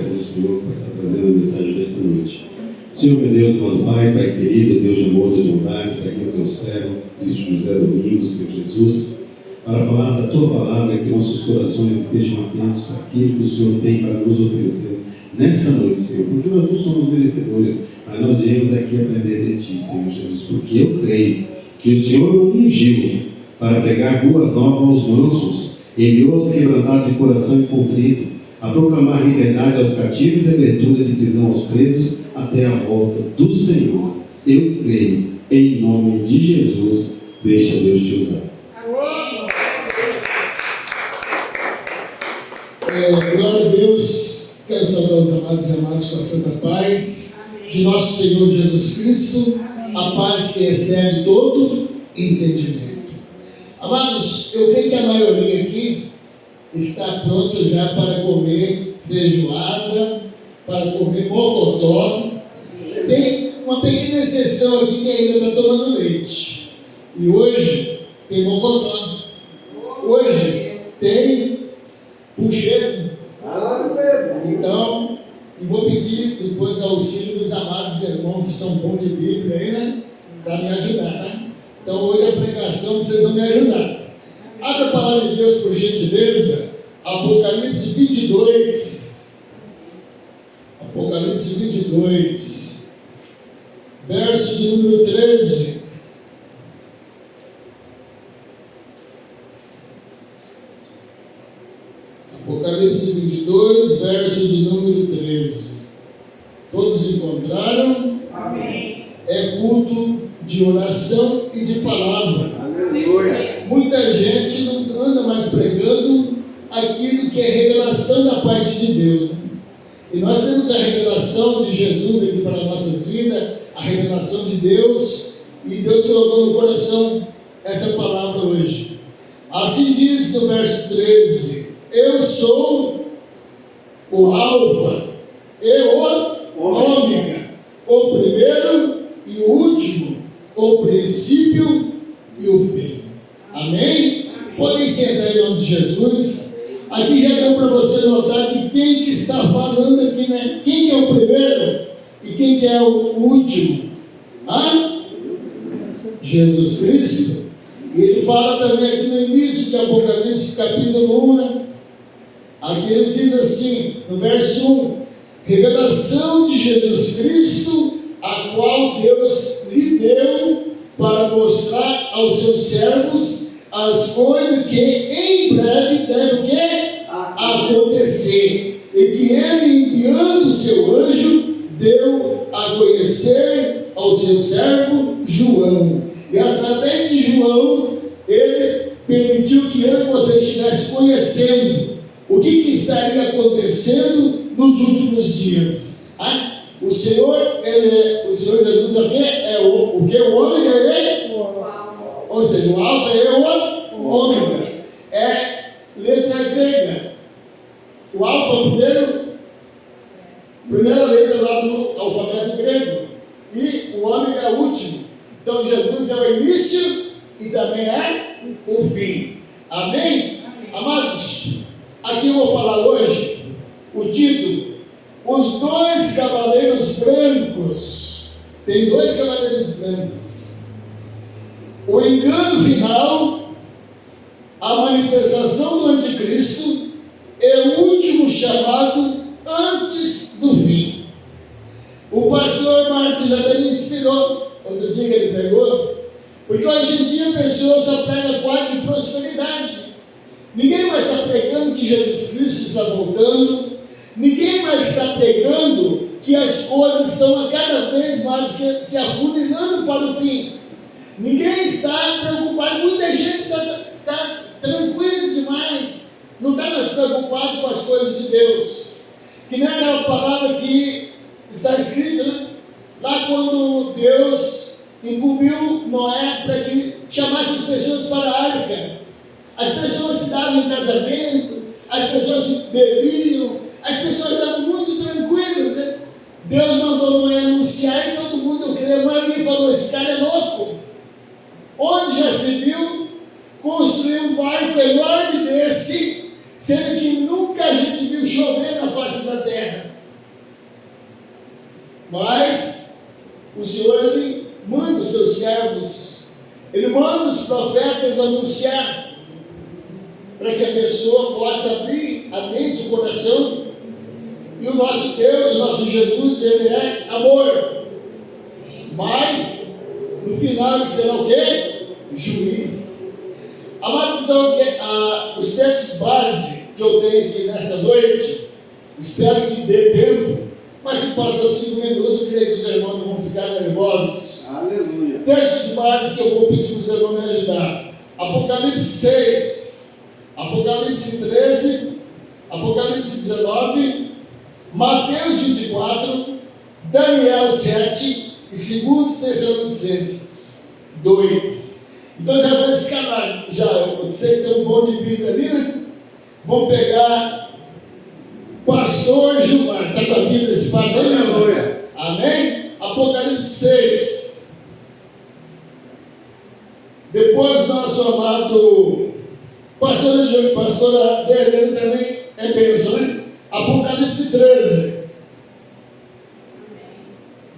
do Senhor para estar trazendo a mensagem desta noite. Senhor, meu Deus, amado Pai, Pai querido, Deus de amor, Deus de bondade, está aqui o teu servo, Bispo José Domingos, Senhor Jesus, para falar da tua palavra, que nossos corações estejam atentos àquilo que o Senhor tem para nos oferecer nesta noite, Senhor, porque nós não somos merecedores, mas nós viemos aqui aprender de ti, Senhor Jesus, porque eu creio que o Senhor o ungiu para pregar boas novas aos mansos, enviou aos quebrantados de coração e contrito, a proclamar liberdade aos cativos e abertura de prisão aos presos até a volta do Senhor. Eu creio, em nome de Jesus, deixa Deus te usar. Glória a Deus. Quero saudar os amados e amados com a santa paz de nosso Senhor Jesus Cristo, a paz que excede todo entendimento. Amados, eu creio que a maioria aqui está pronto já para comer feijoada, para comer mocotó. Tem uma pequena exceção aqui que ainda está tomando leite. E hoje tem mocotó. Hoje tem puxeiro. Então, e vou pedir depois auxílio dos amados irmãos que são bons de Bíblia aí, né? Para me ajudar, tá? Então hoje a pregação vocês vão me ajudar. Abra a palavra de Deus por gentileza, Apocalipse 22. Apocalipse 22, verso de número 13. Apocalipse 22, verso de número 13. Todos encontraram? Amém. É culto de oração e de palavra. Aleluia. Muita gente não anda mais pregando aquilo que é revelação da parte de Deus. E nós temos a revelação de Jesus aqui para as nossas vidas, a revelação de Deus, e Deus colocou no coração essa palavra hoje. Assim diz no verso 13: eu sou o Alfa e o Ômega, o primeiro e o último, o princípio e o fim. Amém? Podem sentar em nome de Jesus. Aqui já deu para você notar que quem que está falando aqui, né? Quem que é o primeiro e quem que é o último? Jesus Cristo. E ele fala também aqui no início de Apocalipse capítulo 1, né? Aqui ele diz assim, no verso 1: revelação de Jesus Cristo, a qual Deus lhe deu para mostrar aos seus servos as coisas que em breve devem acontecer, e que ele, enviando o seu anjo, deu a conhecer ao seu servo João. E através de João, ele permitiu que eu e você estivesse conhecendo o que estaria acontecendo nos últimos dias. O Senhor, o Senhor Jesus aqui é o que? O Ômega é? Ou seja, o Alfa é o Ômega. É letra grega. O Alfa, primeira letra lá do alfabeto grego. E o Ômega é o último. Então Jesus é o início e também é o fim. Amém? Amados, aqui eu vou falar hoje o título: os dois cavaleiros brancos. Tem dois cavaleiros brancos. O engano final, a manifestação do anticristo e o último chamado antes do fim. O pastor Marcos já até me inspirou outro dia que ele pregou, porque hoje em dia a pessoa só pega quase prosperidade. Ninguém mais está pregando que Jesus Cristo está voltando. Ninguém mais está pregando que as coisas estão a cada vez mais se afunilando para o fim. Ninguém está preocupado. Muita gente está tranquilo demais, não está mais preocupado com as coisas de Deus. Que nem aquela palavra que está escrita, né? Lá quando Deus incumbiu Noé para que chamasse as pessoas para a arca. As pessoas se davam em casamento, as pessoas bebiam, as pessoas estavam muito tranquilas, né? Deus mandou Noé anunciar e todo mundo, eu creio, a maioria falou: esse cara é louco. Onde já se viu construir um barco enorme desse, sendo que nunca a gente viu chover na face da terra? Mas o Senhor, Ele manda os seus servos, Ele manda os profetas anunciar, para que a pessoa possa abrir a mente, o coração. E o nosso Deus, o nosso Jesus, Ele é amor. Mas, no final, Ele será o quê? Juiz. Amados, então, os textos base que eu tenho aqui nessa noite, espero que dê tempo, mas se passa 5 minutos, eu creio que os irmãos não vão ficar nervosos. Aleluia. Textos básicos que eu vou pedir para os irmãos me ajudar. Apocalipse 6, Apocalipse 13, Apocalipse 19, Mateus 24, Daniel 7 e 2 Tessalonicenses 2. Então já vou escalar, eu sei que tem um bom de Bíblia ali, né? Vamos pegar Pastor Gilmar, está com a Bíblia espada aí, né? Aleluia. Amém? Apocalipse 6. Depois nosso amado pastora Derlene também é bênção, né? Apocalipse 13.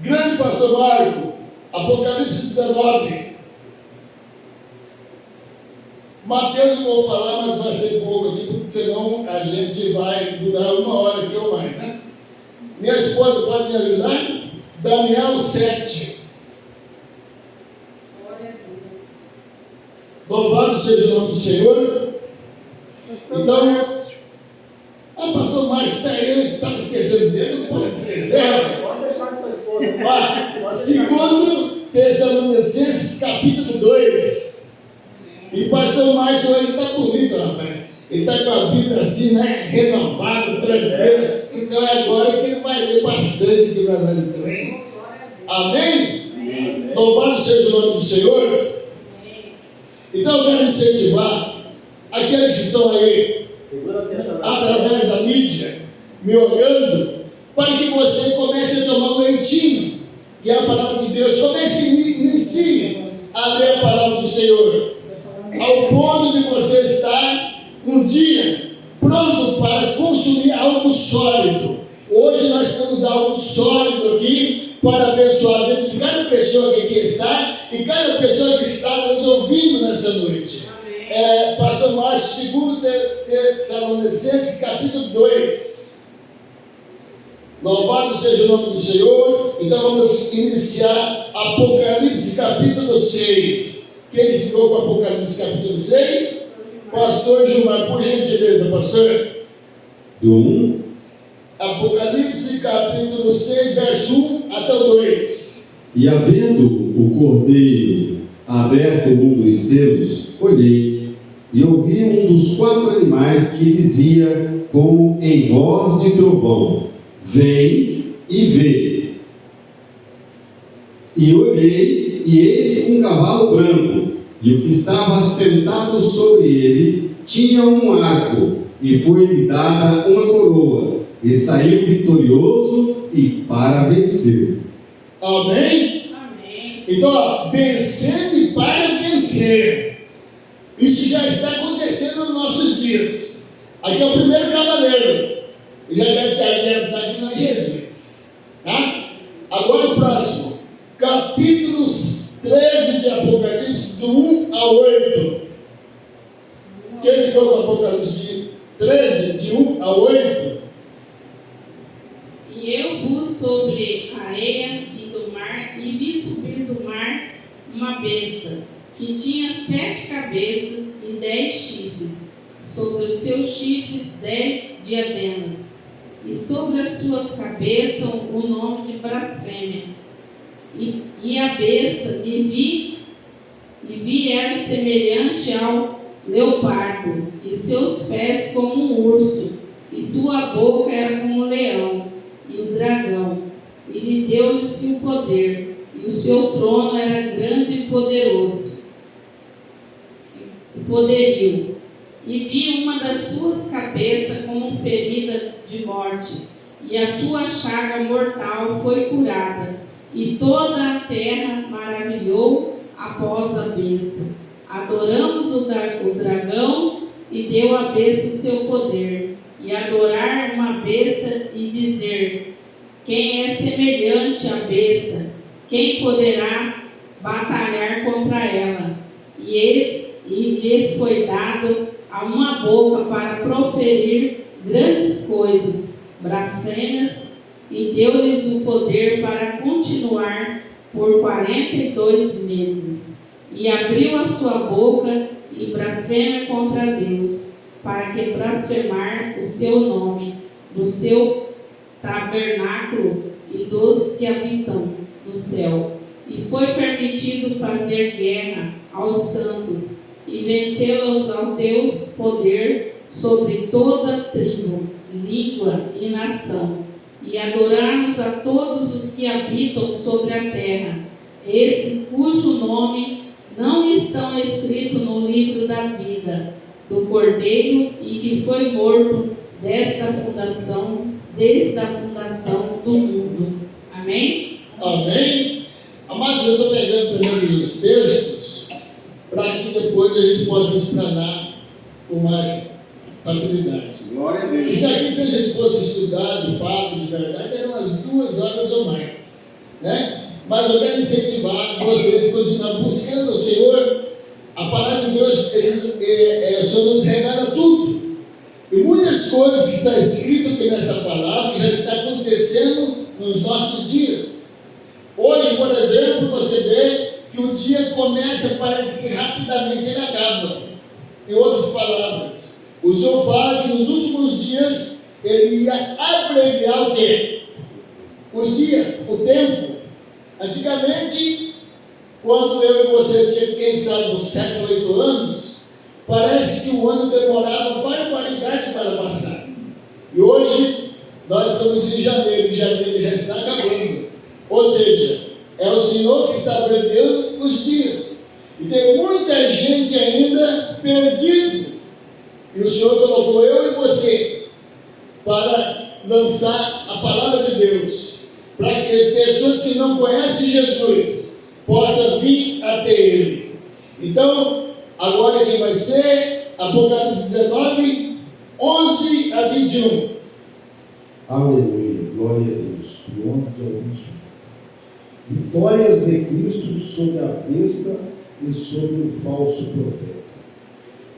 Grande pastor Marco, Apocalipse 19. Mateus não vou falar, mas vai ser pouco aqui, porque senão a gente vai durar 1 hora aqui ou mais, né? Minha esposa pode me ajudar? Daniel 7. Louvado seja o nome do Senhor. Então, pastor Márcio está aí, eu estava esquecendo dele, não posso esquecer. Pode deixar com sua esposa. 2 Tessalonicenses, capítulo 2. E pastor Márcio hoje está bonito, rapaz. Ele está com a Bíblia assim, né? Renovada, tranquila. Então é agora que ele vai ler bastante aqui para nós também. Amém? Amém. Louvado seja o nome do Senhor. Então eu quero incentivar aqueles que estão aí através da mídia, me olhando, para que você comece a tomar um leitinho, que é a palavra de Deus. Comece e inicie a ler a palavra do Senhor, ao ponto de você estar um dia pronto para consumir algo sólido. Hoje nós temos algo sólido aqui para abençoar a vida de cada pessoa que aqui está e cada pessoa que está nos ouvindo nessa noite. Pastor Márcio, 2 Tessalonicenses, capítulo 2. Louvado seja o nome do Senhor. Então vamos iniciar Apocalipse, capítulo 6. Quem ficou com Apocalipse, capítulo 6? Pastor Gilmar, por gentileza, pastor. Do 1. Apocalipse, capítulo 6, verso 1 até o 2. E havendo o cordeiro aberto um dos selos, olhei e ouvi um dos 4 animais que dizia, como em voz de trovão: vem e vê. E olhei, e eis um cavalo branco, e o que estava sentado sobre ele tinha um arco, e foi-lhe dada uma coroa, e saiu vitorioso e para vencer. Amém? Amém. Então, vencendo e para vencer. Isso já está acontecendo nos nossos dias. Aqui é o primeiro cavaleiro. Eu já quero te adiantar que não é Jesus. Tá? Agora o próximo. Capítulos 13 de Apocalipse, do 1 a 8. Quem ficou com Apocalipse de 13, de 1 a 8? E eu pus sobre a areia e do mar, e vi subir do mar uma besta, que tinha 7 cabeças e 10 chifres, sobre os seus chifres 10 diademas, e sobre as suas cabeças o nome de blasfêmia. E a besta vi era semelhante ao leopardo, e seus pés como um urso, e sua boca era como um leão, e o dragão, e lhe deu-lhe-se o poder, e o seu trono era grande e poderoso, poderio. E vi uma das suas cabeças como ferida de morte, e a sua chaga mortal foi curada, e toda a terra maravilhou após a besta. Adoramos o dragão, e deu à besta o seu poder, e adorar uma besta e dizer: Quem é semelhante à besta? Quem poderá batalhar contra ela? E lhes foi dado a uma boca para proferir grandes coisas, blasfêmias, e deu-lhes o poder para continuar por 42 meses. E abriu a sua boca e blasfema contra Deus, para que blasfemar o seu nome, do seu tabernáculo e dos que habitam no céu. E foi permitido fazer guerra aos santos e vencê-los ao Deus poder sobre toda tribo, língua e nação, e adorarmos a todos os que habitam sobre a terra, esses cujo nome não estão escritos no livro da vida do Cordeiro e que foi morto desde a fundação do mundo. Amém? Amém? Amados, eu estou pegando primeiro os textos para que depois a gente possa explanar com mais facilidade. Glória a Deus. Isso aqui, se a gente fosse estudar de fato, de verdade, eram umas 2 horas ou mais, né? Mas eu quero incentivar vocês a continuar buscando o Senhor. A palavra de Deus, o Senhor nos revela tudo. E muitas coisas que está escrito aqui nessa palavra já está acontecendo nos nossos dias. Hoje, por exemplo, você vê que o dia começa, parece que rapidamente ele acaba. Em outras palavras, o Senhor fala que nos últimos dias ele ia abreviar o quê? Os dias, o tempo. Antigamente, quando eu e você tinha, quem sabe, uns 7 ou 8 anos, parece que o ano demorava barbaridade para passar. E hoje, nós estamos em janeiro, e janeiro já está acabando. Ou seja, é o Senhor que está abreviando os dias. E tem muita gente ainda perdido. E o Senhor colocou eu e você para lançar a palavra de Deus, para que as pessoas que não conhecem Jesus possam vir até Ele. Então, agora quem vai ser? Apocalipse 19, 11 a 21. Aleluia, glória a Deus. Do 11 ao 21. Vitórias de Cristo sobre a besta e sobre o falso profeta.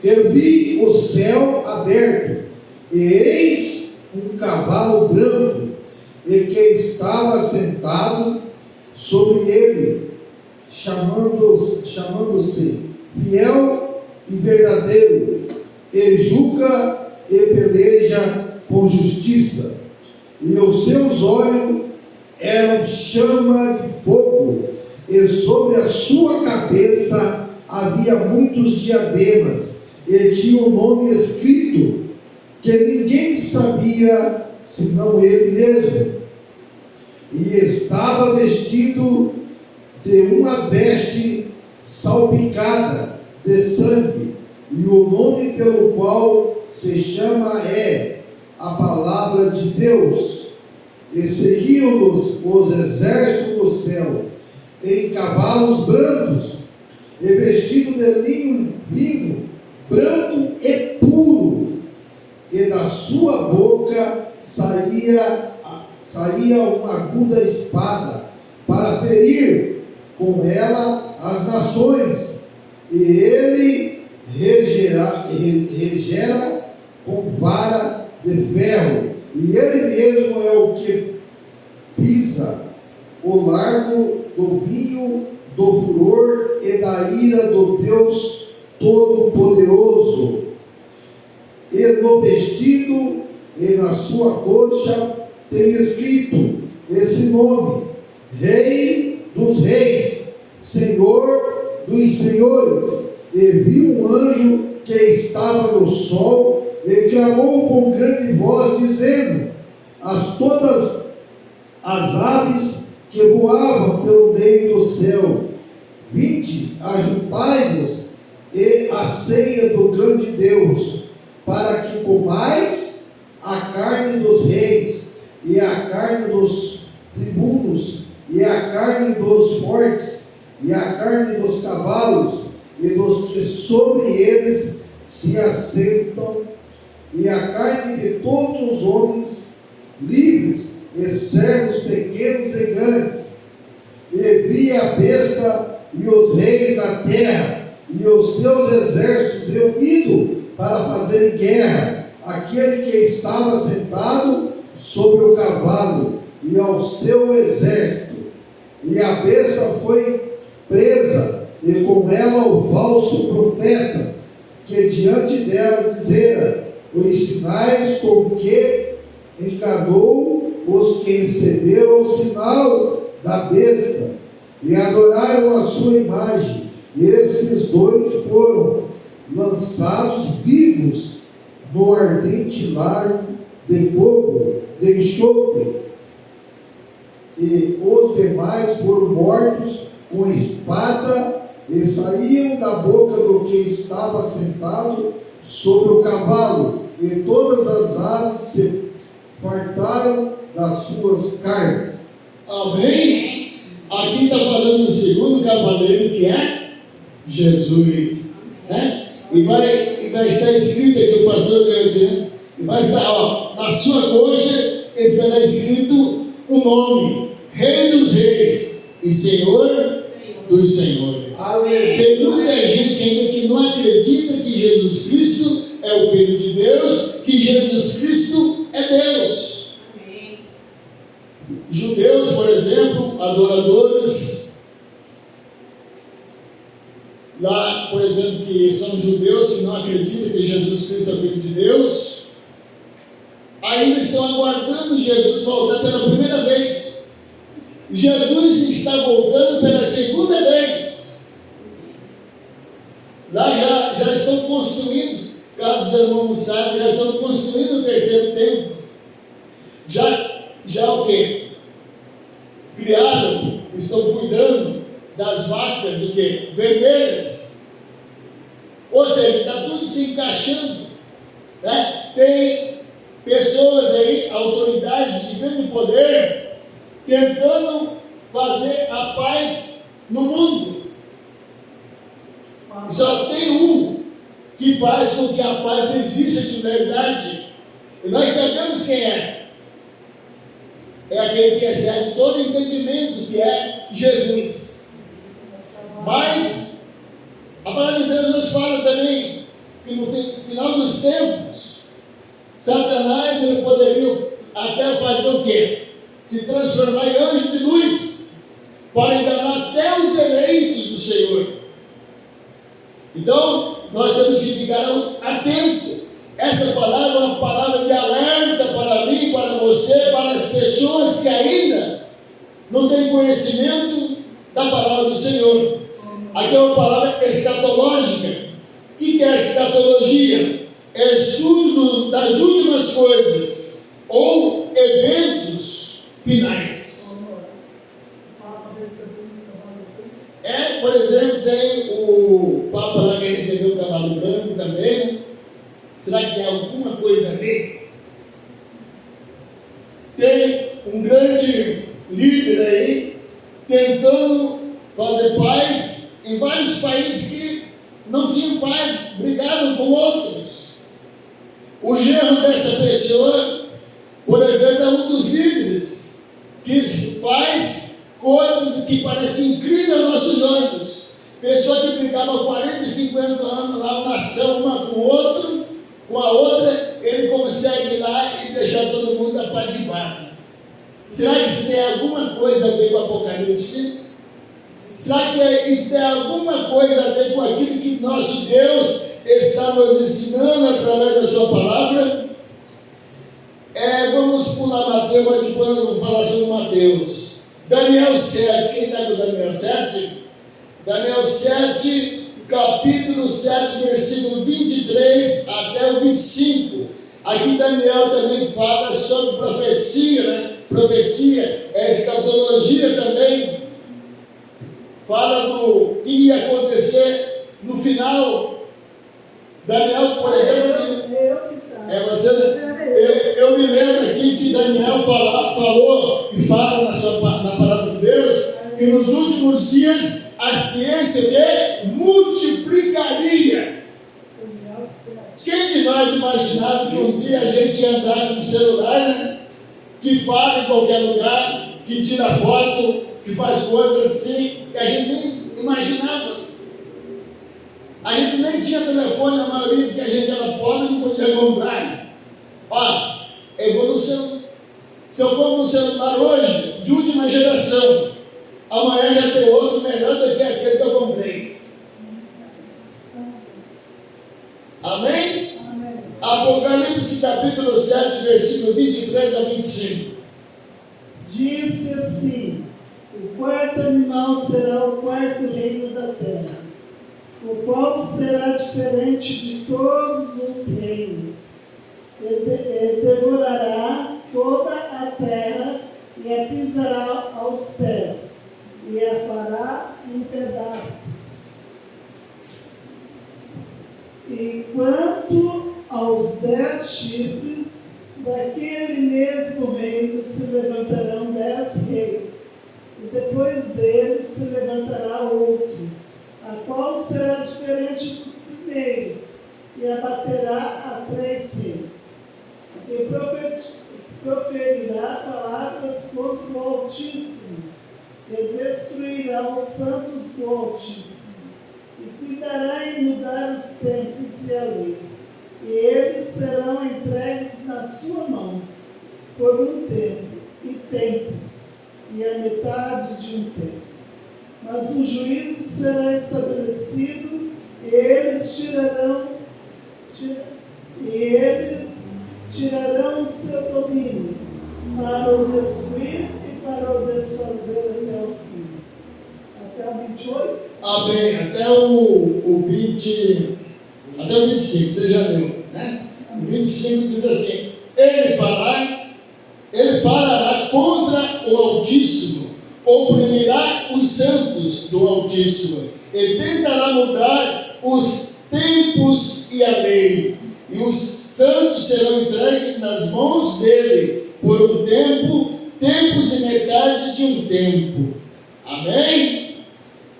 Eu vi o céu aberto, e eis um cavalo branco, e que estava sentado sobre ele, chamando-se fiel e verdadeiro, e julga e peleja com justiça, e os seus olhos eram chama de fogo, e sobre a sua cabeça havia muitos diademas, e tinha um nome escrito que ninguém sabia senão ele mesmo. E estava vestido de uma veste salpicada de sangue, e o nome pelo qual se chama é a palavra de Deus. E seguiam-nos os exércitos do céu em cavalos brancos, e vestido de linho fino, branco e puro, e da sua boca saía uma aguda espada, para ferir com ela as nações, e ele regera com vara de ferro, e ele mesmo é o que pisa o largo do vinho do furor e da ira do Deus Todo-Poderoso. E no vestido e na sua coxa tem escrito esse nome: Rei dos Reis, Senhor dos Senhores. E vi um anjo que estava no sol e clamou com grande voz, dizendo todas as aves que voavam pelo meio do céu: vinde, ajuntai-vos e a ceia do grande Deus, para que comais a carne dos reis, e a carne dos tribunos, e a carne dos fortes, e a carne dos cavalos, e dos que sobre eles se assentam, e a carne de todos os homens livres, e servos pequenos e grandes, e vi a besta e os reis da terra e os seus exércitos reunidos para fazerem guerra àquele que estava sentado sobre o cavalo e ao seu exército. E a besta foi presa, e com ela o falso profeta, que diante dela dizera os sinais com que enganou os que receberam o sinal da besta e adoraram a sua imagem. E esses dois foram lançados vivos no ardente lago de fogo, de enxofre, e os demais foram mortos com espada, e saíam da boca do que estava sentado sobre o cavalo, e todas as aves se fartaram das suas carnes. Amém? Aqui está falando do segundo cavaleiro, que é Jesus, né? E vai estar escrito aqui, o pastor deu aqui, né? E vai estar, ó, na sua coxa estará escrito o nome: Rei dos Reis e Senhor dos Senhores. Tem muita gente ainda que não acredita que Jesus Cristo é o Filho de Deus, que Jesus Cristo é Deus. Judeus, por exemplo, adoradores, lá, por exemplo, que são judeus que não acreditam que Jesus Cristo é Filho de Deus, ainda estão aguardando Jesus voltar pela primeira vez. Jesus está voltando pela segunda vez. Lá já estão construindo, caso os irmãos não sabem, já estão construindo o terceiro templo. Já o quê? Criaram, estão cuidando das vacas, o quê? Vermelhas. Ou seja, está tudo se encaixando, né? Tem pessoas aí, autoridades de grande poder, tentando fazer a paz no mundo. E só tem um que faz com que a paz exista de verdade. E nós sabemos quem é. É aquele que excede todo entendimento, que é Jesus. Mas a palavra de Deus nos fala também que no final dos tempos, Satanás ele poderia até fazer o quê? Se transformar em anjo de luz, para enganar até os eleitos do Senhor. Então, nós temos que ficar atento. Essa palavra é uma palavra de alerta para mim, para você, para as pessoas que ainda não têm conhecimento da palavra do Senhor. Aqui é uma palavra escatológica. O que é escatologia? É estudo das últimas coisas ou eventos finais. Por exemplo, tem o Papa lá que recebeu o cavalo branco também, né? Será que tem alguma coisa a ver? Tem um grande líder aí tentando fazer paz em vários países que não tinham paz, brigaram com outros. O genro dessa pessoa, por exemplo, é um dos líderes que faz coisas que parecem incríveis aos nossos olhos. Pessoa que brigava 40 e 50 anos lá, uma nação, uma com o outro, com a outra, ele consegue ir lá e deixar todo mundo apaziguado. Será que isso tem alguma coisa a ver com o Apocalipse? Será que isso tem alguma coisa a ver com aquilo que nosso Deus está nos ensinando através da sua palavra? Vamos pular Mateus, mas depois nós vamos falar sobre Mateus. Daniel 7, quem está com Daniel 7? Daniel 7, capítulo 7, versículo 23 até o 25. Aqui Daniel também fala sobre profecia, né? Profecia é escatologia também. Fala do que ia acontecer no final. Daniel, por exemplo, eu me lembro aqui que Daniel falou e fala na palavra de Deus que nos últimos dias a ciência multiplicaria. Quem de nós imaginava que um dia a gente ia andar com um celular, né? que fala em qualquer lugar, que tira foto, que faz coisas assim que a gente nem imaginava. A gente nem tinha telefone, a maioria, porque a gente era pobre e não podia comprar. Ó, evolução. Se eu compro um celular hoje, de última geração, amanhã já tem outro melhor do que aquele que eu comprei. Amém? Amém. Apocalipse capítulo 7, versículo 23 a 25. Disse assim: o quarto animal será o quarto reino da terra, o qual será diferente de todos os reinos, e devorará toda a terra, e a pisará aos pés, e a fará em pedaços. E quanto aos 10 chifres, daquele mesmo reino se levantarão 10 reis, e depois deles se levantará outro, a qual será diferente dos primeiros, e abaterá a 3 reis. E proferirá palavras contra o Altíssimo, e destruirá os santos do Altíssimo, e cuidará em mudar os tempos e a lei. E eles serão entregues na sua mão, por um tempo, e tempos, e a metade de um tempo. Mas o juízo será estabelecido, e eles tirarão o seu domínio, para o destruir e para o desfazer até o fim. Até o 28? Amém. Até o 20, até o 25, você já leu, né? O 25 diz assim: ele falará contra o Altíssimo, oprimirá os santos do Altíssimo, e tentará mudar os tempos e a lei, e os santos serão entregues nas mãos dele por um tempo, tempos e metade de um tempo. Amém?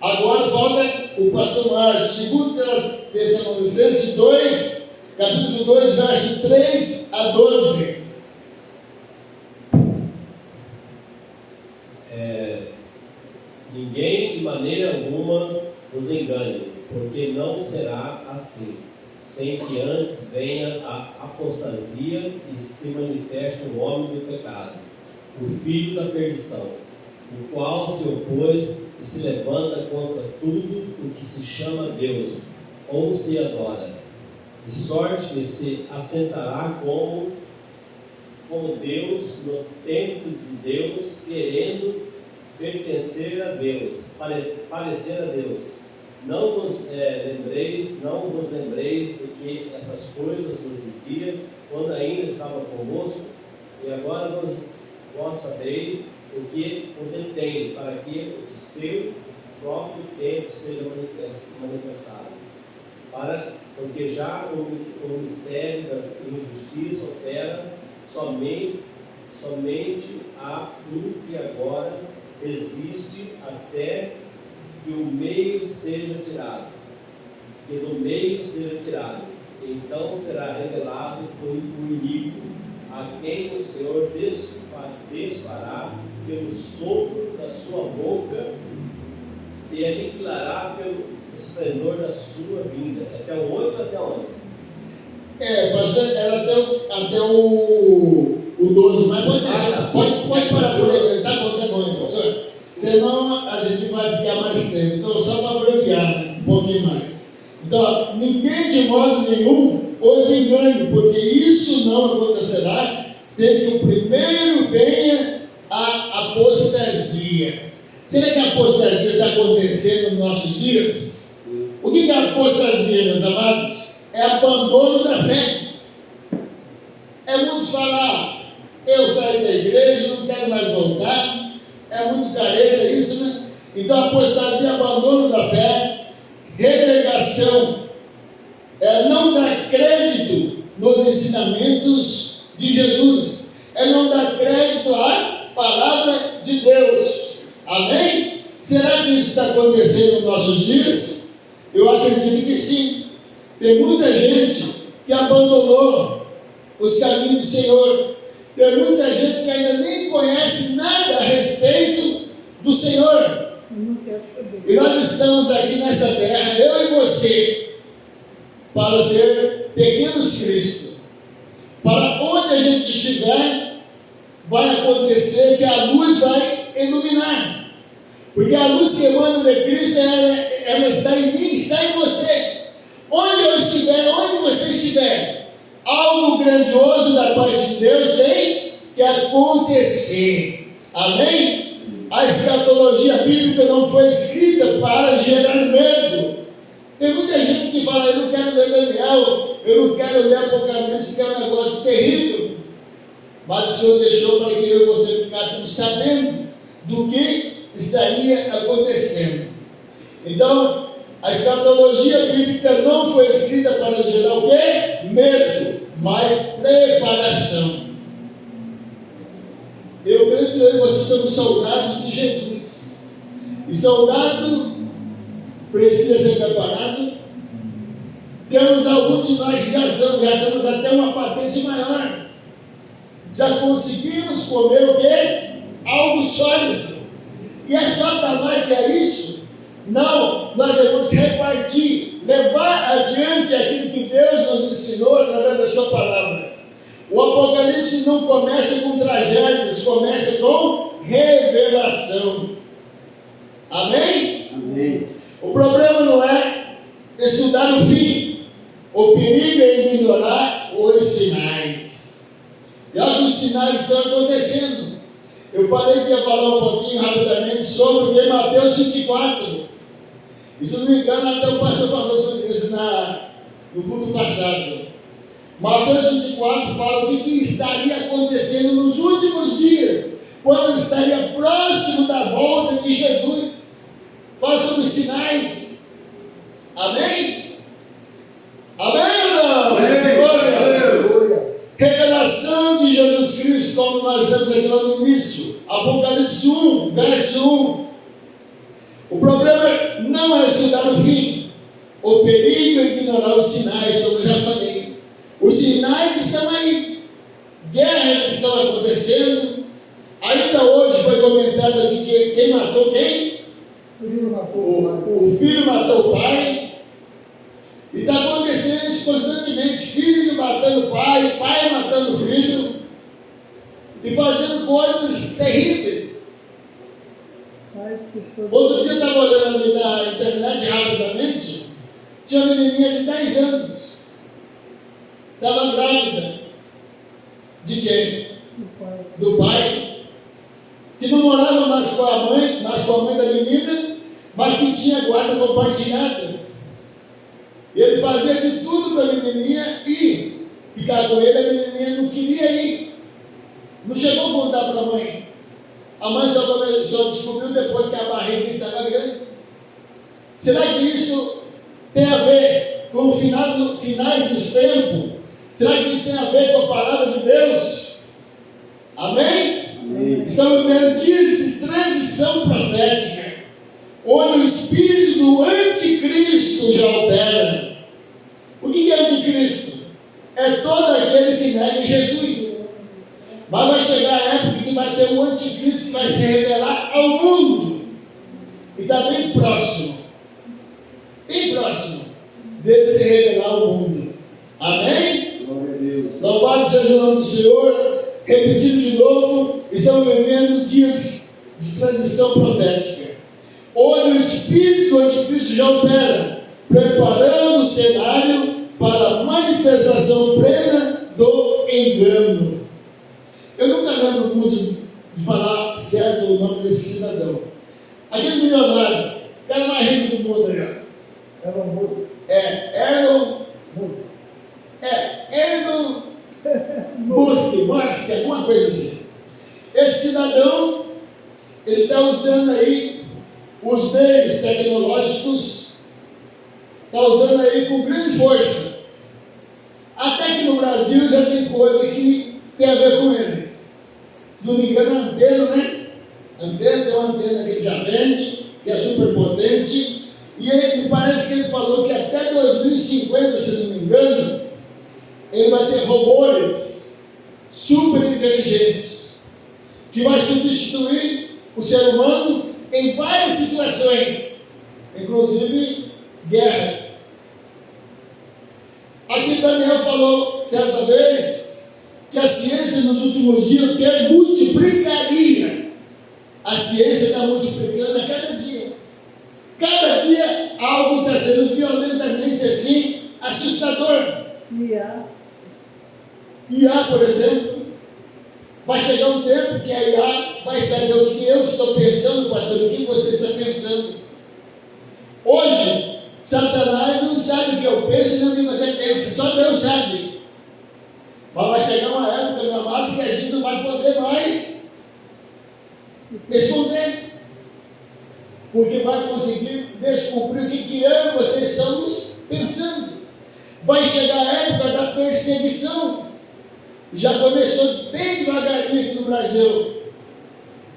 Agora volta o pastor Márcio, 2 Tessalonicenses 2, capítulo 2, verso 3 a 12. Ninguém de maneira alguma os engane, porque não será assim, sem que antes venha a apostasia e se manifeste o homem do pecado, o filho da perdição, o qual se opôs e se levanta contra tudo o que se chama Deus, ou se adora, de sorte que se assentará como Deus no templo de Deus, querendo pertencer a Deus, parecer a Deus. Não vos lembreis de que essas coisas vos dizia quando ainda estava convosco, e agora vós sabeis o que contém, para que o seu próprio tempo seja manifestado. Porque já o mistério da injustiça opera somente há um que agora existe, até que o meio seja tirado. Que do meio seja tirado. Então será revelado o iníquo, a quem o Senhor desfará pelo sopro da sua boca e aniquilará pelo esplendor da sua vinda. Até o 8 até onde? Pastor, era até o 12, mas pode deixar, pode parar por aí, tá bom, pastor. Senão a gente vai ficar mais tempo. Então, só para abreviar, né? Um pouquinho mais. Então, ninguém de modo nenhum os engane, porque isso não acontecerá sem que o primeiro venha a apostasia. Será que a apostasia está acontecendo nos nossos dias? O que é a apostasia, meus amados? É abandono da fé. É muitos falar, eu saí da igreja, não quero mais voltar, é muito careta isso, né? Então, apostasia é abandono da fé, renegação, é não dar crédito nos ensinamentos de Jesus, é não dar crédito à palavra de Deus. Amém? Será que isso está acontecendo nos nossos dias? Eu acredito que sim. Tem muita gente que abandonou os caminhos do Senhor, Tem muita gente que ainda nem conhece nada a respeito do Senhor. Não quer saber. E nós estamos aqui nessa terra, eu e você, para ser pequenos Cristo. Para onde a gente estiver, vai acontecer que a luz vai iluminar. Porque a luz que emana de Cristo, ela está em mim, está em você. Onde eu estiver, onde você estiver, algo grandioso da parte de Deus tem que acontecer. Amém? A escatologia bíblica não foi escrita para gerar medo. Tem muita gente que fala, eu não quero ler Daniel, eu não quero ler Apocalipse, que é um negócio terrível. Mas o Senhor deixou para que eu e você ficássemos sabendo do que estaria acontecendo. Então, a escatologia bíblica não foi escrita para gerar o quê? Medo, mas preparação. Eu creio que eu e você somos soldados de Jesus. E soldado precisa ser preparado. Temos alguns de nós que já temos até uma patente maior. Já conseguimos comer o quê? Algo sólido. E é só para nós que é isso? Não, nós devemos repartir, levar adiante aquilo que Deus nos ensinou através da sua palavra. O Apocalipse não começa com tragédias, começa com revelação. Amém? Amém. O problema não é estudar o fim. O perigo é ignorar os sinais. E olha que os sinais estão acontecendo. Eu falei que ia falar um pouquinho rapidamente sobre o que Mateus 24. E se não me engano, até o pastor falou sobre isso no culto passado. Mateus 24 fala o que estaria acontecendo nos últimos dias, quando estaria próximo da volta de Jesus. Fala sobre os sinais. Amém? Amém ou não? Amém. Glória a Deus. Aleluia. Revelação de Jesus Cristo, como nós estamos aqui lá no início. Apocalipse 1, verso 1. O problema não é estudar o fim. O perigo é ignorar os sinais, como eu já falei. Os sinais estão aí. Guerras estão acontecendo. Ainda hoje foi comentado aqui que quem matou quem? O filho matou o pai. E está acontecendo isso constantemente. Filho matando pai, pai matando filho. E fazendo coisas terríveis. Outro dia eu estava olhando ali na internet rapidamente. Tinha uma menininha de 10 anos. Estava grávida. De quem? Do pai. Que não morava mais com a mãe, mas com a mãe da menina, mas que tinha guarda compartilhada. Ele fazia de tudo para a menininha ir. Ficar com ele, a menininha não queria ir. Não chegou a contar para a mãe. A mãe só descobriu depois que a barriga estava grande. Será que isso tem a ver com o finais dos tempos? Será que isso tem a ver com a palavra de Deus? Amém? Amém. Estamos vivendo dias de transição profética, onde o espírito do anticristo já opera. O que é anticristo? É todo aquele que nega Jesus. Mas vai chegar a época que vai ter um anticristo que vai se revelar ao mundo. E está bem próximo dele se revelar ao mundo. Amém? Glória a Deus. Louvado seja o nome do Senhor. Repetindo de novo, estamos vivendo dias de transição profética, onde o espírito do anticristo já opera, preparando o cenário para a manifestação plena do engano. Eu nunca lembro muito de falar certo o nome desse cidadão. Aquele milionário, o cara mais rico do mundo aí, ó. Elon Musk, alguma coisa assim. Esse cidadão, ele está usando aí os meios tecnológicos, está usando aí com grande força. Até que no Brasil já tem coisa que tem a ver com ele. Se não me engano, a antena, né? Tem uma antena que ele já vende, que é super potente. E parece que ele falou que até 2050, se não me engano, ele vai ter robôs super inteligentes, que vai substituir o ser humano em várias situações, inclusive guerras. Aqui Daniel falou certa vez que a ciência nos últimos dias multiplicaria. A ciência está multiplicando a cada dia. Cada dia algo está sendo violentamente assim, assustador. IA, por exemplo, vai chegar um tempo que a IA vai saber o que eu estou pensando, pastor, o que você está pensando. Hoje, Satanás não sabe o que eu penso nem o que você pensa, só Deus sabe. Mas vai chegar uma época, meu amado, que a gente não vai poder mais esconder, porque vai conseguir descobrir o que eu e você estamos pensando. Vai chegar a época da perseguição. Já começou bem devagarinho aqui no Brasil.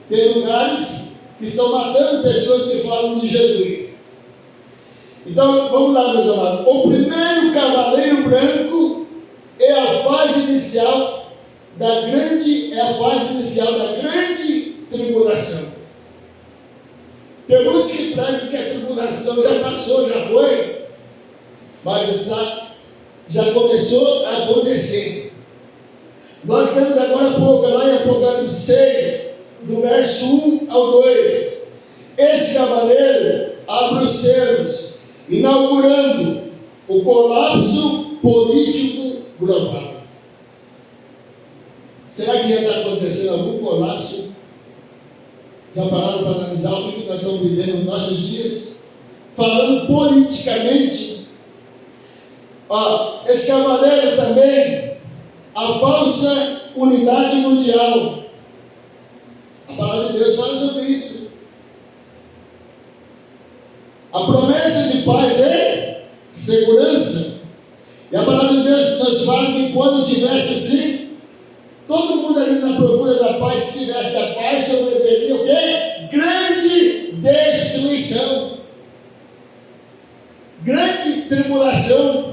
Tem lugares que estão matando pessoas que falam de Jesus. Então, vamos lá, meus amados. O primeiro cavaleiro branco é a fase inicial da grande tribulação. Tem muitos que pregam que a tribulação já passou, já foi, mas já começou a acontecer. Nós temos agora há pouco, lá em Apocalipse 6, do verso 1 ao 2. Esse cavaleiro abre os selos, inaugurando o colapso político global. Será que já está acontecendo algum colapso? Já pararam para analisar o que nós estamos vivendo nos nossos dias? Falando politicamente, esse cavaleiro também, a falsa unidade mundial. A palavra de Deus fala sobre isso. A promessa de paz e segurança. E a palavra de Deus nos fala que quando tivesse assim, todo mundo ali na procura da paz, se tivesse a paz, sobreviveria o quê? Grande destruição. Grande tribulação.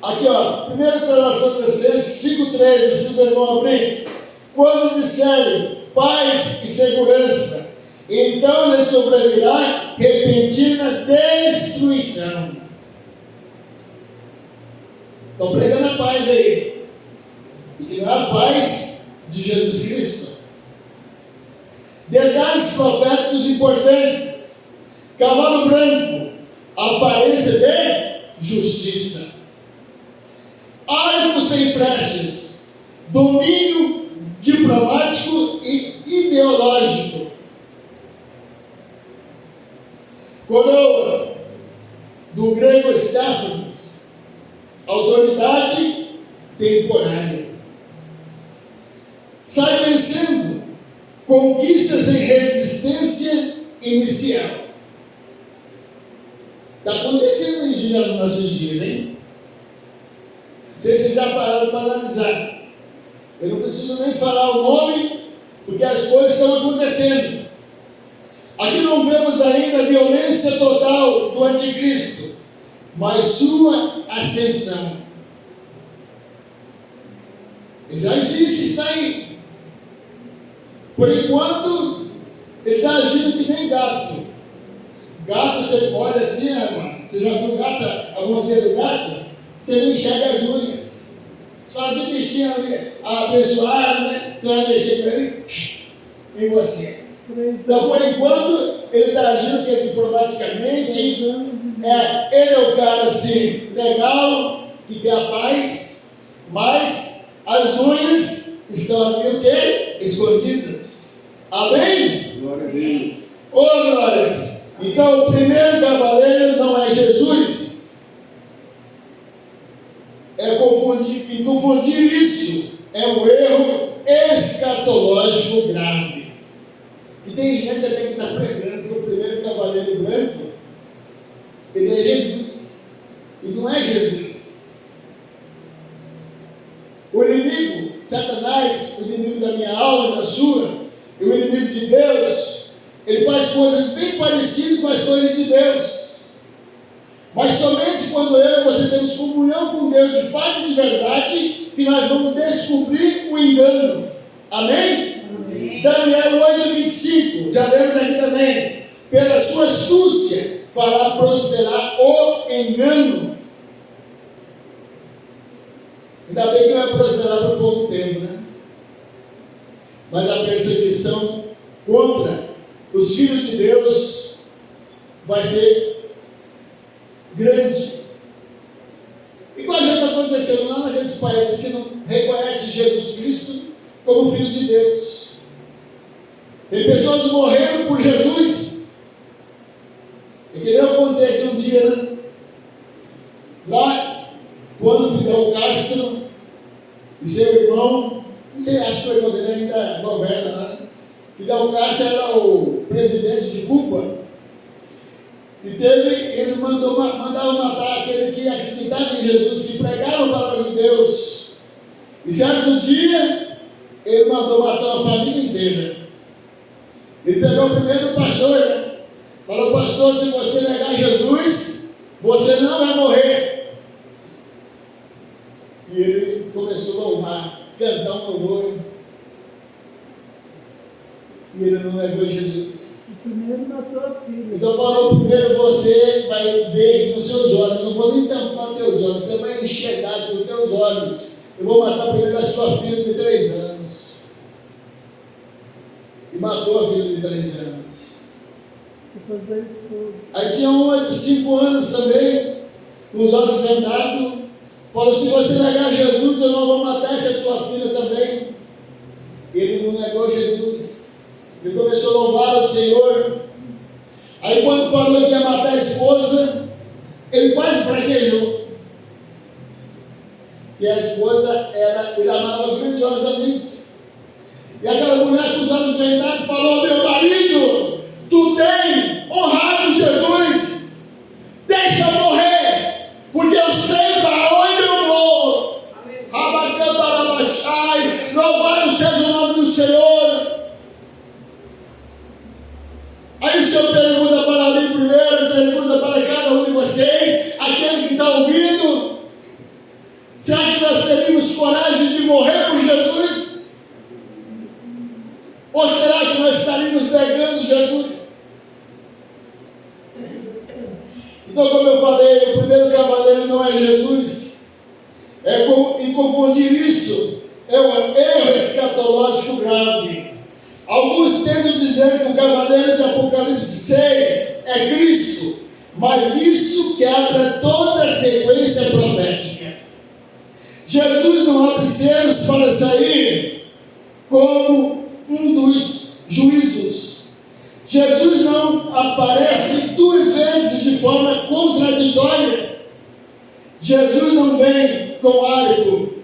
Aqui, 1 Tessalonicenses 5,3, vocês vão abrir. Quando disserem paz e segurança, então lhe sobrevirá repentina destruição. Estão pregando a paz aí. E que não é a paz de Jesus Cristo. Detalhes proféticos importantes. Cavalo branco, aparência de justiça. Arco sem flechas, domínio diplomático e ideológico. Coroa, do grego Stephanos, autoridade temporária. Sai vencendo, conquistas em resistência inicial. Está acontecendo isso já nos nossos dias, hein? Vocês já pararam para analisar. Eu não preciso nem falar o nome, porque as coisas estão acontecendo. Aqui não vemos ainda a violência total do anticristo, mas sua ascensão. Ele já existe, está aí. Por enquanto, ele está agindo que nem gato. Gato, você olha assim, mano. Você já viu gato, a mãozinha do gato? Você não enxerga as unhas. Você fala que bichinho ali, abençoado, né? Você vai mexer com ele em você. Então, por enquanto, ele está agindo que diplomaticamente. Ele é o cara assim, legal, que quer a paz, mas as unhas estão ali o quê? Escondidas. Amém? Glória a Deus. Ô, glórias! Então, o primeiro cavaleiro não é Jesus. Confundir isso é um erro escatológico grave. E tem gente até que está pregando que o primeiro cavaleiro branco, ele é Jesus. E não é Jesus. O inimigo, Satanás, o inimigo da minha alma e da sua, e o inimigo de Deus, ele faz coisas bem parecidas com as coisas de Deus. Mas somente quando eu e você temos comunhão com Deus de fato e de verdade, que nós vamos descobrir o engano. Amém? Amém. Daniel 8:25, já lemos aqui também. Pela sua astúcia fará prosperar o engano. Ainda bem que vai prosperar por pouco tempo, né? Mas a perseguição contra os filhos de Deus vai ser grande. Igual já está acontecendo lá naqueles países que não reconhecem Jesus Cristo como Filho de Deus. Tem pessoas que morreram por Jesus. E que eu contei aqui um dia, né? Lá, quando Fidel Castro e seu irmão, não sei, acho que o irmão dele ainda governa lá, né? Fidel Castro era o presidente de Cuba. E ele mandava matar aquele que acreditava em Jesus, que pregava a palavra de Deus. E certo dia, ele mandou matar a família inteira. Ele pegou o primeiro pastor, né? Falou: pastor, se você negar Jesus, você não vai morrer. E ele começou a louvar, cantar um louvor. E ele não negou Jesus. O primeiro matou a filha. Então falou: primeiro você vai ver com seus olhos, não vou nem tampar teus olhos, você vai enxergar com teus olhos. Eu vou matar primeiro a sua filha de 3 anos. E matou a filha de 3 anos. Depois a esposa. Aí tinha uma de 5 anos também, com os olhos vendados. Falou: se você negar Jesus, eu não vou matar essa tua filha também. Ele não negou Jesus. Ele começou a louvar ao Senhor. Aí quando falou que ia matar a esposa, ele quase fraquejou. E a esposa, ele amava grandiosamente. E aquela mulher com os olhos vendados falou: meu marido, tu tem honrado Jesus, deixa eu morrer, porque eu sei para onde eu vou. Rabacantarabachai, louvado seja o nome do Senhor. Aí o Senhor pergunta para mim primeiro, pergunta para cada um de vocês, aquele que está ouvindo: será que nós teríamos coragem de morrer por Jesus? Ou será que nós estaríamos negando Jesus? Então, como eu falei, o primeiro cavaleiro não é Jesus. E confundir isso é um erro escatológico grave. Alguns tentam dizer que o cavaleiro de Apocalipse 6 é Cristo, mas isso quebra toda a sequência profética. Jesus não abre selos para sair como um dos juízos. Jesus não aparece 2 vezes de forma contraditória. Jesus não vem com arco,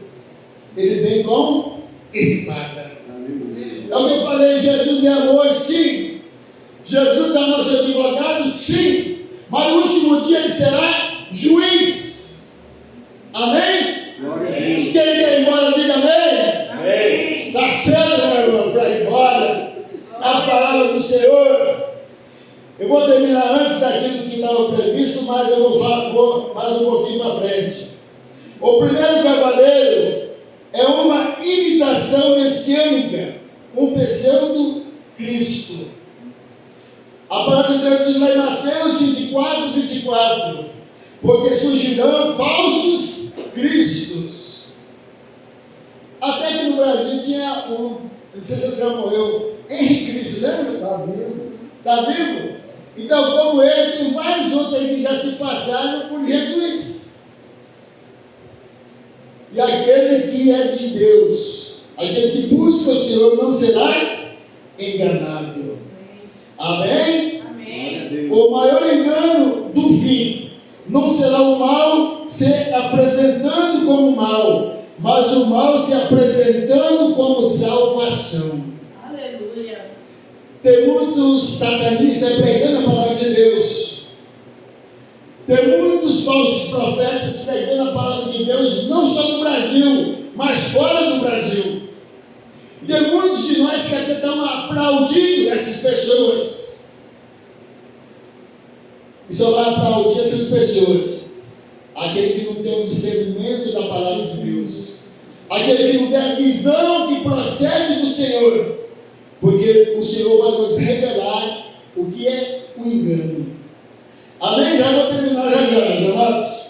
ele vem com espada. É o que eu falei: Jesus é amor, sim. Jesus é nosso advogado, sim. Mas no último dia ele será juiz. Amém? Glória a Deus. Quem quer ir embora, diga amém. Amém. Está cedo, meu irmão, para ir embora. A palavra do Senhor. Eu vou terminar antes daquilo que estava previsto, mas eu vou mais um pouquinho para frente. O primeiro cavaleiro é uma imitação messiânica, um pseudo-Cristo. A palavra de Deus diz lá em Mateus 24:24: porque surgirão falsos cristos. Até que no Brasil tinha não sei se ele já morreu, Henrique Cristo, lembra? Está vivo. Está vivo? Então, como ele, tem vários outros aí que já se passaram por Jesus. E aquele que é de Deus, aquele que busca o Senhor, não será enganado. Amém? Amém. O maior engano do fim não será o mal se apresentando como mal, mas o mal se apresentando como salvação. Aleluia. Tem muitos satanistas pregando a palavra de Deus. Tem muitos falsos profetas pregando a palavra de Deus, não só no Brasil, mas fora do Brasil. E tem muitos de nós que até estão aplaudindo essas pessoas. E e só vai aplaudir essas pessoas. Aquele que não tem o discernimento da palavra de Deus, aquele que não tem a visão que procede do Senhor, porque o Senhor vai nos revelar o que é o engano. Amém? Já vou terminar já, meus amados.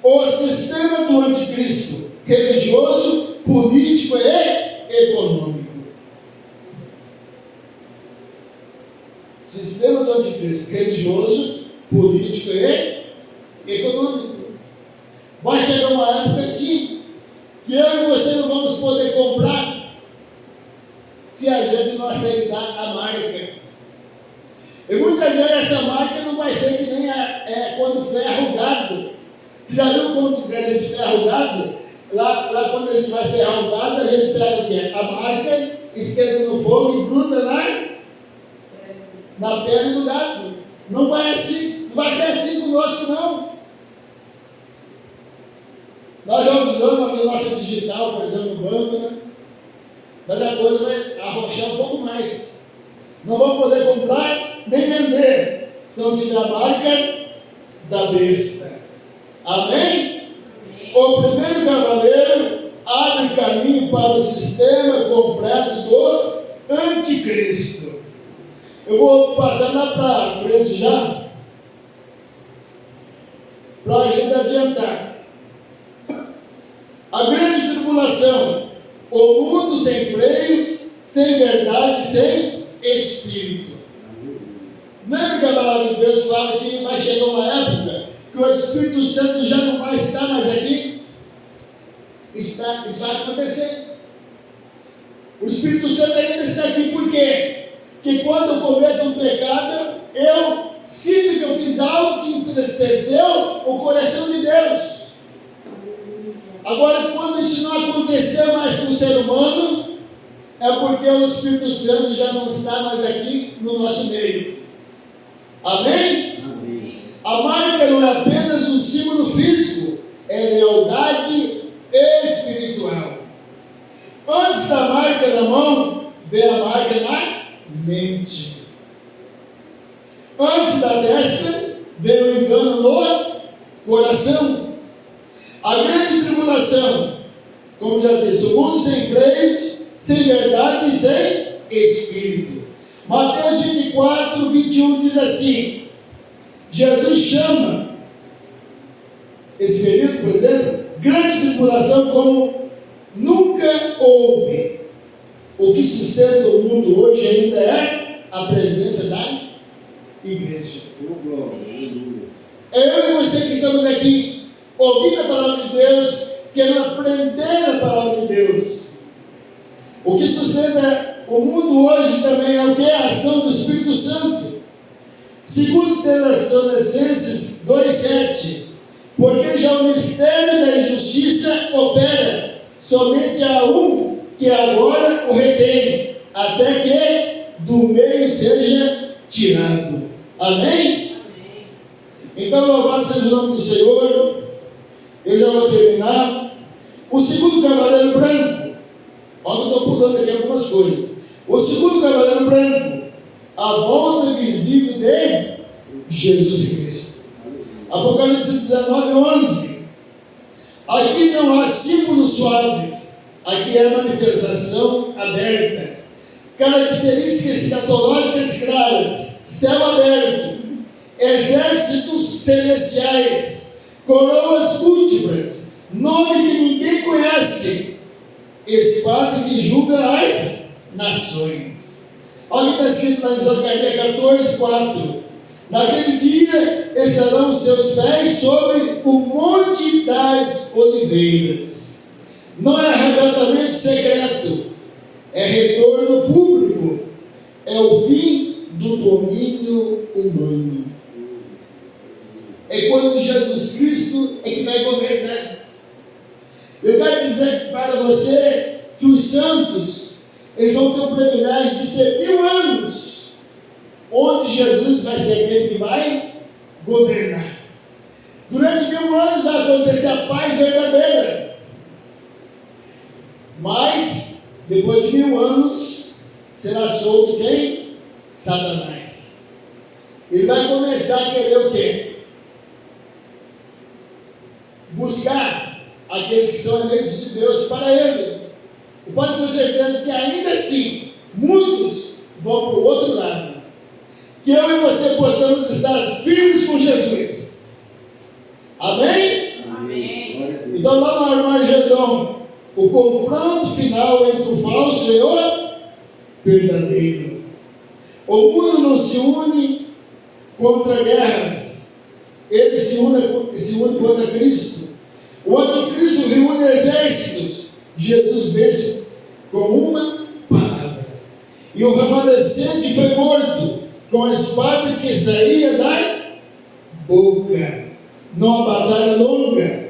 O sistema do anticristo, religioso, político e econômico. Sistema do anticristo, religioso, político e econômico. Vai chegar uma época assim, que eu e você não vamos poder comprar se a gente não aceitar a marca. E muitas vezes essa marca não vai ser que nem quando ferra o gado. Você já viu quando a gente ferra o gado? Lá quando a gente vai ferrar o gado, a gente pega o quê? A marca, esquenta no fogo e gruda na pele do gado. Não vai assim, não vai ser assim conosco, não. Nós já usamos a nossa digital, por exemplo, no banco, né? Mas a coisa vai arrochar um pouco mais. Não vamos poder comprar nem vender, se não tiver a marca da besta. Amém? O primeiro cavaleiro abre caminho para o sistema completo do anticristo. Eu vou passar lá para frente já, para a gente adiantar. A grande tribulação, o mundo sem freios, sem verdade, sem espírito. Lembra que a palavra de Deus fala que vai chegar uma época que o Espírito Santo já não vai estar mais aqui? Isso vai acontecer. O Espírito Santo ainda está aqui, por quê? Porque quando eu cometo um pecado, eu sinto que eu fiz algo que entristeceu o coração de Deus. Agora, quando isso não aconteceu mais com o ser humano, é porque o Espírito Santo já não está mais aqui no nosso meio. Amém? Amém. A marca não é apenas um símbolo físico, é lealdade espiritual. Antes da marca na mão, vem a marca na mente. Antes da testa, vem o engano no coração. A grande tribulação, como já disse, o mundo sem freios, sem verdade e sem espírito. Mateus 24, 21 diz assim: Jesus chama esse período, por exemplo, grande tribulação, como nunca houve. O que sustenta o mundo hoje ainda é a presença da igreja. É eu e você que estamos aqui, ouvindo a palavra de Deus, querendo aprender a palavra de Deus. O que sustenta o mundo hoje também é o que? A ação do Espírito Santo. Segundo Tessalonicenses 2,7, porque já o mistério da injustiça opera, somente há um que agora o retém, até que do meio seja tirado. Amém? Então, louvado seja o nome do Senhor. Eu já vou terminar. O segundo cavaleiro branco, olha que eu estou pulando aqui algumas coisas. O segundo cavaleiro branco, a volta visível de Jesus Cristo. Apocalipse 19, 11. Aqui não há símbolos suaves, aqui é manifestação aberta. Características escatológicas claras: céu aberto, exércitos celestiais, coroas múltiplas, nome que ninguém conhece, espada que julga as nações. Olha o que está escrito na Zacarias 14, 4. Naquele dia estarão os seus pés sobre o monte das oliveiras. Não é arrebatamento secreto, é retorno público, é o fim do domínio humano. É quando Jesus Cristo é que vai governar. Eu quero dizer para você que os santos, eles vão ter o privilégio de ter 1000 anos, onde Jesus vai ser aquele que vai governar. Durante 1000 anos vai acontecer a paz verdadeira. Mas, depois de 1000 anos, será solto quem? Satanás. ele vai começar a querer o quê? Buscar aqueles que são eleitos de Deus para ele. E pode ter certeza que ainda assim, muitos vão para o outro lado. Que eu e você possamos estar firmes com Jesus. Amém? Amém. Então lá no Armagedon, o confronto final entre o falso e o verdadeiro. O mundo não se une contra guerras, ele se une contra Cristo. O anticristo reúne exércitos, Jesus vence com uma palavra. E o remanescente foi morto com a espada que saía da boca, numa batalha longa.